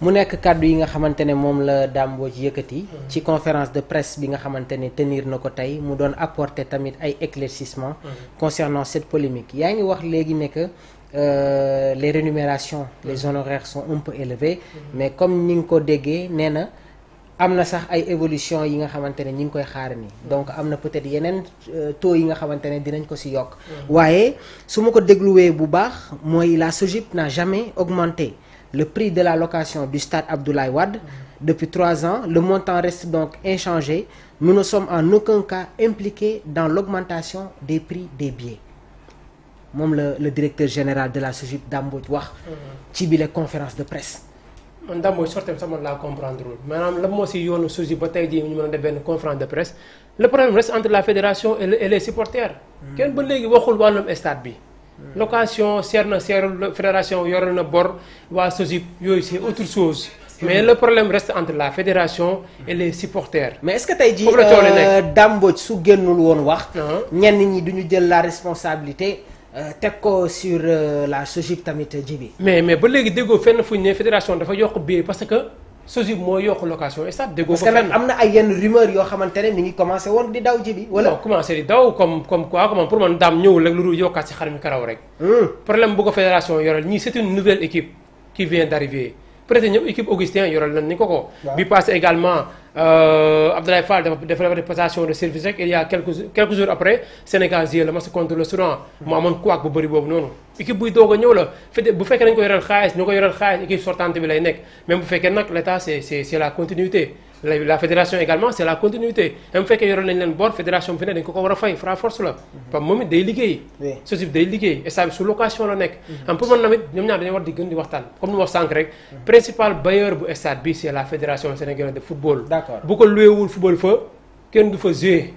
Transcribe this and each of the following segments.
mu nekk kàddu yi nga xamante ne moom la Dame Mbodj yëkkati. ci conférence de presse bi nga xamante ne tenir na ko tey mu doon apporter tamit ay éclaircissements. concernant cette polémique yaa ngi wax léegi ne que les rémunérations les honoraires sont un peu élevés. mais comme ni nga ko déggee nee na am na sax ay évolution yi nga xamante ne ñi ngi koy xaar ni donc am na peut-être yeneen taux yi nga xamante ne dinañ ko ci yokk. waaye su ma ko dégluwee bu baax mooy la SOGIP n'a jamais augmenté le prix de la location du stade Abdoulaye Wade. Depuis 3 ans, le montant reste donc inchangé. Nous ne sommes en aucun cas impliqués dans l'augmentation des prix des billets. Moom le directeur général de la SOGIP Dame Mbodj wax ci bile conférence de presse. man Dame Mbodj sortem sama laa comprendre lul maanaam la moo si yoonu SOGIP ba tey jii ñu mën a def benn conférence de presse le problème reste entre la fédération et les supporters. kenn ba léegi waxul wàllum stade bi. location seer na seerul fédération yoral na bor waa SOGIP yooyu c'est autre chose. mais le problème reste entre la fédération et les supporters. mais est-ce que tey jii Dame Mbodj su génnul woon wax. ñenn ñi duñu jël la responsabilité teg ko sur la SOGIP tamit ji bi. mais ba léegi déggoo fenn fu ñu ne fédération dafa yokk billet parce que SOGIP moo yokk location stade déggoo ko fenn. parce que nag am na ay yenn rumeur yoo xamante ne mi ngi commencé woon di daw ji bi. wala non commencé di daw comme quoi comme pour man Dame ñëwul rek lu dul yokkaat si xar mi karaw rek. problème bu ko fédération yoreel ñii c'est une nouvelle équipe qui vient d'arriver. peut-être ñëpp équipe Augustin yoral nañ ni ko. bi passé également Abdoulaye Fall dafa def passation de service rek il y a quelques jours après Sénégal joué le match contre le Soudan. mu amoon couac bu bëri boobu noonu. équipe buy doog a ñëw la bu fekkee dañu ko yoral xaalis ñu ko yoral xaalis équipe sortante bi lay nekk même bu fekkee nag l'état c'est la continuité. la fédération également c'est la continuité même bu fekkee yoroon nañ leen bor fédération bi fi ne dañ ko war a fay fra force la. parce que moom it day liggéey. SOGIP day liggéey et ça bi su location la nekk. am pour man tamit ñoom ñaar dañoo war di gën di waxtaan comme ni ma wax sànq rek. principal bailleur bu stade bi c'est la fédération sénégalaise de football. d'accord bu ko louéwul football fa kenn du fa jouer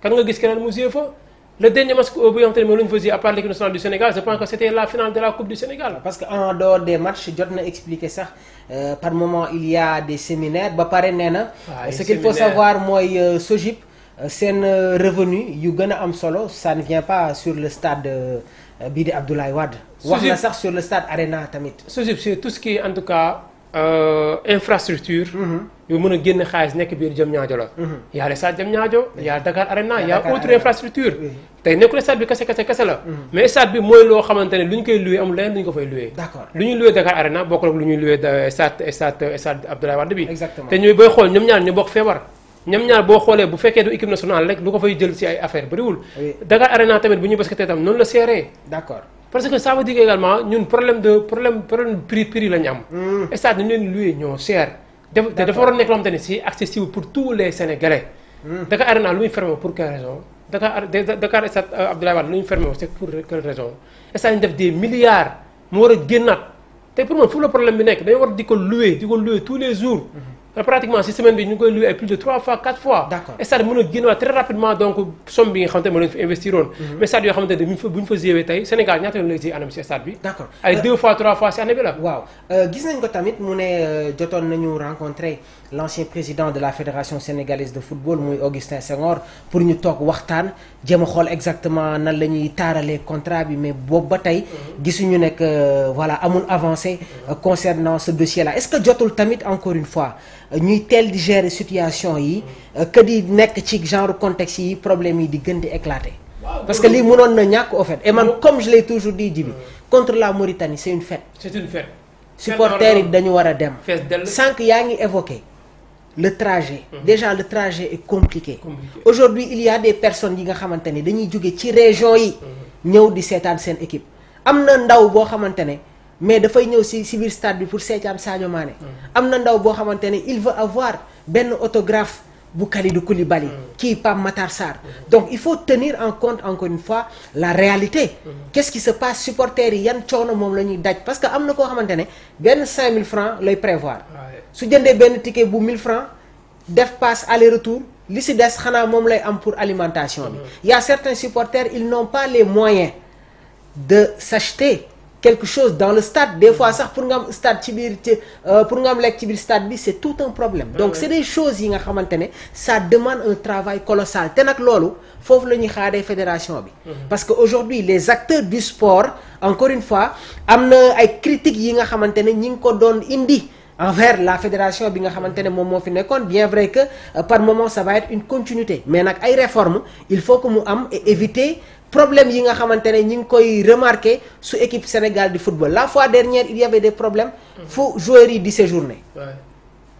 kan nga gis keneen mu jouer fa. le dernier match bu nga xamante ne moom la ñu fa joué à part l'équipe nationale du Sénégal je pense que c'était la finale de la Coupe du Sénégal. parce que en dehors des matchs jot na expliquer sax par moment il y a des séminaires ba pare nee na. ce qu'il faut savoir mooy SOGIP seen revenu yu gën a am solo ça ne vient pas sur le stade bii di Abdoulaye Wade. wax na sax sur le stade Arena tamit. SOGIP c'est tout ce qui est en tout cas infrastructure. yu mën a génn xaalis nekk biir Diamniadio la. y a le stade Diamniadio y a Dakar Arena y a autre infrastructure. tey nekkul stade bi kese la. mais stade bi mooy loo xamante ne lu ñu koy loué amul leneen lu ñu ko fay loué. d'accord lu ñuy loué Dakar Arena bokkul ak lu ñuy loué stade Abdoulaye Wade bi. exactement te ñooy booy xool ñoom ñaar ñu bokk feebar. ñoom ñaar boo xoolee bu fekkee du équipe nationale rek lu ko fay jël ci ay affaire bariwul. Dakar Arena tamit bu ñu basketee tam noonu la seeree. d'accord parce que ça veut dire également ñun problème prix la ñu am. stade ñu leen loué ñoo seer. te dafa war a nekk loo xamante ne c'est accessible pour tous les Sénégalais. Dakar Arena lu muy fermé pour quelle raison Dakar stade Abdoulaye Wade lu ñu fermé c'est pour quelle raison stade ñu def des milliards mu war a génnaat te pour man fu la problème bi nekk dañoo war di ko louer tous les jours. pratiquement si semaine bi ñu ngi koy louer ay plus de 3 fois 4 fois. d'accord stade mën a génnaat très rapidement donc somme bi nga xamante ne moo leen fi investir woon. mais stade yoo xamante ne bu ñu fa joué tey Sénégal ñaata yoon lay joué anam si stade bi. d'accord ay 2 fois 3 fois si année bi la. waaw gis nañ ko tamit mu ne jotoon nañu rencontrer l'ancien président de la fédération sénégalaise de football muy Augustin Senghor pour ñu toog waxtaan jéem a xool exactement nan la ñuy taaralee contrat bi mais boobu ba tey gisuñu ne que voilà amul avancé concernant ce dossier là est-ce que jotul tamit encore une fois ñuy teel di gérer situation yi que di nekk ci genre contexte yi problème yi di gën di éclater. parce que lii mënoon na ñàkk au fait et man comme je l'ai toujours dit Djibi contre la Mauritanie c'est une fête. c'est une fête. supporters yi dañu war a dem. fees sànq yaa ngi évoqué le trajet. déjà le trajet est compliqué. aujourd'hui il y a des personnes yi nga xamante ne dañuy jóge ci région yi. ñëw di seetaan seen équipe. am na ndaw boo xamante ne mais dafay ñëw si biir stade bi pour seetaan Sadio Mané. am na ndaw boo xamante ne il veut avoir benn autographe bu Kalidou Koulibaly. kii Pape Matar Sarr. donc il faut tenir en compte encore une fois la réalité. qu'est-ce qui se passe supporters yi yan coono moom la ñuy daj parce que am na koo xamante ne benn 5000 francs lay prévoir. su jëndee benn ticket bu 1000 francs def passe aller-retour li si des xanaa moom lay am pour alimentation bi. il y a certains supporters ils n'ont pas les moyens de s'acheter quelque chose dans le stade des fois sax pour nga am stade ci biir pour nga am lekk ci biir stade bi c'est tout un problème. donc c'est des choses yi nga xamante ne ça demande un travail colossal te nag loolu foofu la ñuy xaaree fédération bi. parce que aujourd'hui les acteurs du sport encore une fois am na ay critiques yi nga xamante ne ñi ngi ko doon indi. envers la fédération bi nga xamante ne moom moo fi nekkoon bien vrai que par moment ça va être une continuité mais nag ay réformes il faut que mu am et éviter problème yi nga xamante ne ñi ngi koy remarquer su équipe Sénégal di football la fois dernière il y avait des problèmes fu joueurs yi di séjourner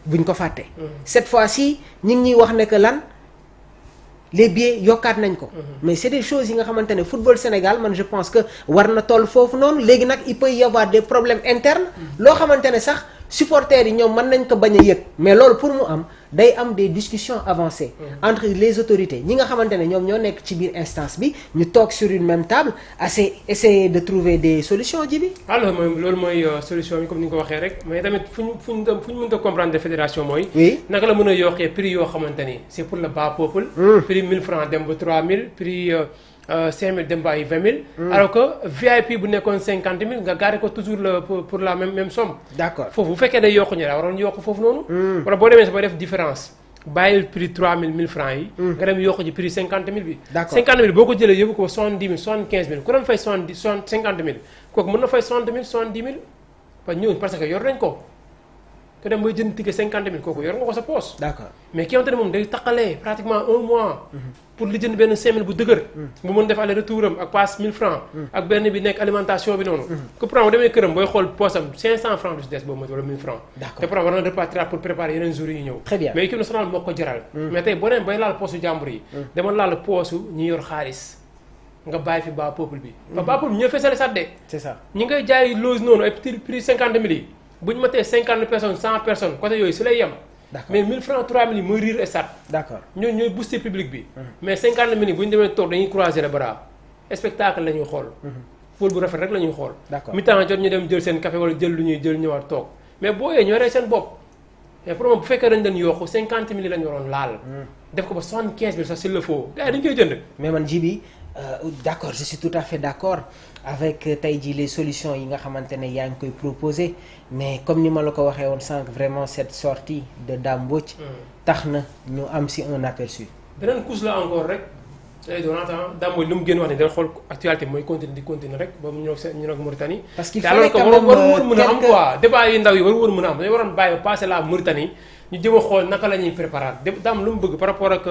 buñ ko fàtte cette fois-ci ñi ngi ñuy wax ne que lan les billets yokkaat nañ ko mais c'est des choses yi nga xamante ne football Sénégal man je pense que war na toll foofu noonu léegi nag il peut y avoir des problèmes internes loo xamante ne sax supporters yi ñoom mën nañ ko bañ a yëg mais loolu pour mu am day am des discussions avancées entre les autorités ñi nga xamante ne ñoom ñoo nekk ci biir instance bi ñu toog sur une même table essayer de trouver des solutions ji bi alors loolu mooy solution bi comme ni nga ko waxee rek mais tamit fu ñu mënta comprendre de fédération mooy naka la mën a yokkee prix yoo xamante ni c'est pour le bas peuple prix 1000 francs dem ba 3000 prix 5000 dem ba ay 20000 alors que VIP bu nekkoon 50000 nga garder ko toujours pour la même somme d'accord foofu bu fekkee day yokku ñu daa waroon yokk foofu noonu wala boo demee sa booy def différence bàyyil prix 3000 francs yi nga dem yokk ci prix 50000 bi d'accord 50000 boo ko jëlee yóbbu ko 70000 75000 ku doon fay 50000 kooku mën na fay 60000 70000 parce que yor nañ ko te dem bay jënd ticket 50000 kooku yor nga ko sa poche. d'accord mais ki xamante ne moom day taqalee pratiquement un mois. pour li jënd benn 5000 bu dëgër. bu mën def aller retour am ak passe 1000 francs ak benn bi nekk alimentation bi noonu. ku prend demee këram booy xool poche am 500 francs du si des boobu mooy wala 1000 francs. d'accord te prend war na repartir pour préparer yeneen jours yi ñëw. très bien mais équipe nationale moo ko jaral. mais tey boo demee bay laal poche su jàmbur yi. dama laal poche ñi yor xaalis. nga bàyyi fi bas peuple bi. bas peuple bi ñoo feesale sàddee. c'est ça ñi ngay jaay loge noonu ay prix 50000 yi bu ñu matee 50 personnes 100 personnes côté yooyu si lay yem. mais 1000 francs 3000 yi mooy riir stade. d'accord ñooñu ñooy booster public bi. mais 50000 yi bu ñu demee toog dañuy croiser les bras spectacle la ñuy xool. football bu rafet rek la ñuy xool. d'accord mi-temps jot ñu dem jël seen café wala jël lu ñuy jël ñëwaat toog mais boo yee ñoo rey seen bopp. mais pour bu fekkee dañ leen yokku 50000 la ñu waroon laal. def ko ba 75000 sax s'il le faut gars yi dañu koy jënd. mais man Djiby d'accord je suis tout à fait d'accord avec tey jii les solutions yi nga xamante ne yaa ngi koy proposer mais comme ni ma la ko waxee woon sànq vraiment cette sortie de Dame Mbodj tax na ñu am si un aperçu. beneen couche la encore rek day doon attends Dame Mbodj lu mu génn wax ni dañ xool actualité mooy continuer rek ba mu ñëw ñu nag Mauritanie. parce qu'il fallait quand même war mën a am quoi débat yi ndaw yi war mën a am dañu waroon bàyyi ba passer la Mauritanie ñu jëm a xool naka la ñuy préparer Dame lu mu bëgg par rapport ak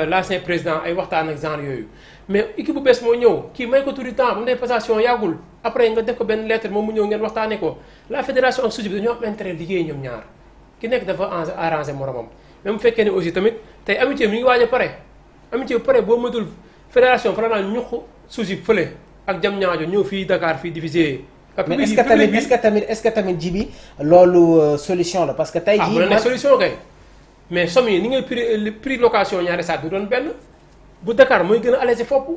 l'ancien président ay waxtaan ak genre yooyu. mais équipe bu bees moo ñëw kii may ko tout le temps ba mu def passation yàggul après nga def ko benn lettre moom mu ñëw ngeen waxtaanee ko la fédération ak SOGIP bi dañoo am intérêt liggéey ñoom ñaar ki nekk dafa arrangé moromam. même bu fekkee ne aussi tamit tey amitié mi ngi waaj a pare amitié bu pare boo matul fédération fa la naan ñuq SOGIP fële ak jam ñaajo ñëw fii Dakar fii divisé. mais est-ce que tamit Djiby loolu solution la parce que tey jii. mën na nekk solution kay mais somme yi ni ngay prix location ñaari saat du doon benn. bu Dakar mooy gën a allégé fopp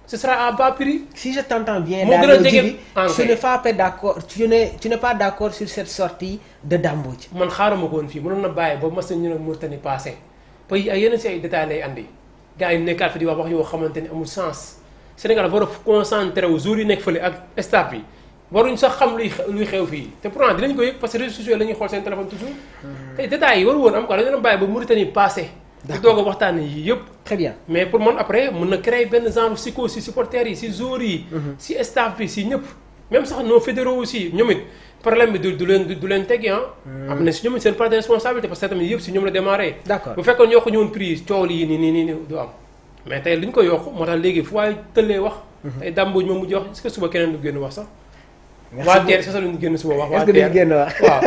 ce sera à bas prix. si je t'entends bien. moo gën a jege tu n'es pas d'accord tu n'es pas d'accord sur cette sortie de Dame Mbodj. man xaaruma ko woon fii mënoon na bàyyi ba mas ñu ne Mauritanie passé ba ay yeneen si ay détails lay andi gars yi nekkaat fi di wax yoo xamante ni amul sens Sénégal war a concentré wu jours yi nekk fële ak staff bi waruñ sax xam luy xew fii te pourtant dinañ ko yëg parce que réseaux sociaux la ñuy xool seen téléphone toujours. tey détails yi waru woon am quoi dañu doon bàyyi ba Mauritanie passé. d'accord doog a waxtaanee yii yëpp. très bien mais pour man après mën na créer benn genre psycho si supporters yi si joueurs yi. si staff bi si ñëpp. même sax nos fédéraux aussi ñoom it problème bi du leen teggi ah. am na si ñoom it seen part de responsabilité parce que tamit yëpp si ñoom la démarré. d'accord bu fekkoon yokku ñëwoon prix coow lii nii du am. mais tey li ñu ko yokk moo tax léegi fu waay tëllee wax. tey Dame Mbodj moom mujj wax est-ce que suba keneen du génn wax sax. waa TER est-ce que lu ñu génn suba wax waa TER est-ce que duñ génn wax waaw.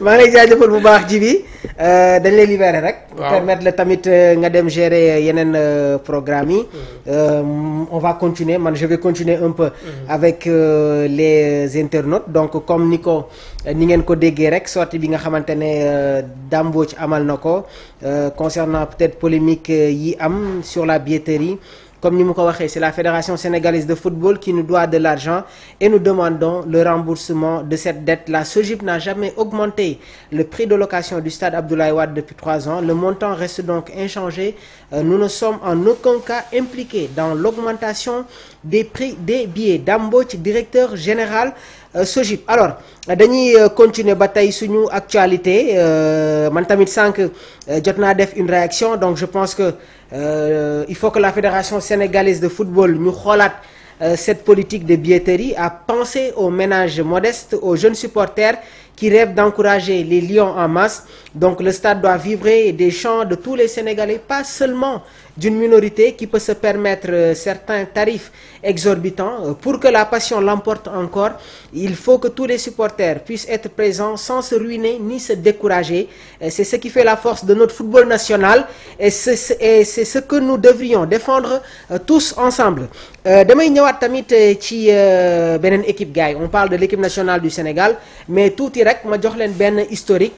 maa ngi lay jaajëfal bu baax Djiby dañ lay libérer rek. waaw permettre la tamit nga dem gérer yeneen programme yi. on va continuer man je vais continuer un peu. avec les internautes donc comme ni ngeen ko déggee rek sortie bi nga xamante ne Dame Mbodj amal na ko concernant peut-être polémique yi am sur la billetterie. Comme ni mu ko waxee c'est la Fédération sénégalaise de football qui nous doit de l'argent et nous demandons le remboursement de cette dette. La SOGIP n'a jamais augmenté le prix de location du stade Abdoulaye Wade depuis 3 ans. Le montant reste donc inchangé. Nous ne sommes en aucun cas impliqués dans l'augmentation des prix des billets. Dame Mbodj, directeur général SOGIP. Alors dañuy continuer ba tey suñu actualité man tamit sànq jot naa def une réaction donc je pense que il faut que la Fédération sénégalaise de football ñu xoolaat cette politique de billetterie à penser aux ménages modestes aux jeunes supporters qui rêvent d'encourager les Lions en masse. Donc le stade doit vibrer des chants de tous les Sénégalais, pas seulement d'une minorité qui peut se permettre certains tarifs exorbitants. Pour que la passion l'emporte encore, il faut que tous les supporters puissent être présents sans se ruiner ni se décourager. C'est ce qui fait la force de notre football national et c'est ce que nous devrions défendre tous ensemble. Damay ñëwaat tamit ci beneen équipe gars yi on parle de l'équipe nationale du Sénégal mais tuuti rek ma jox leen benn historique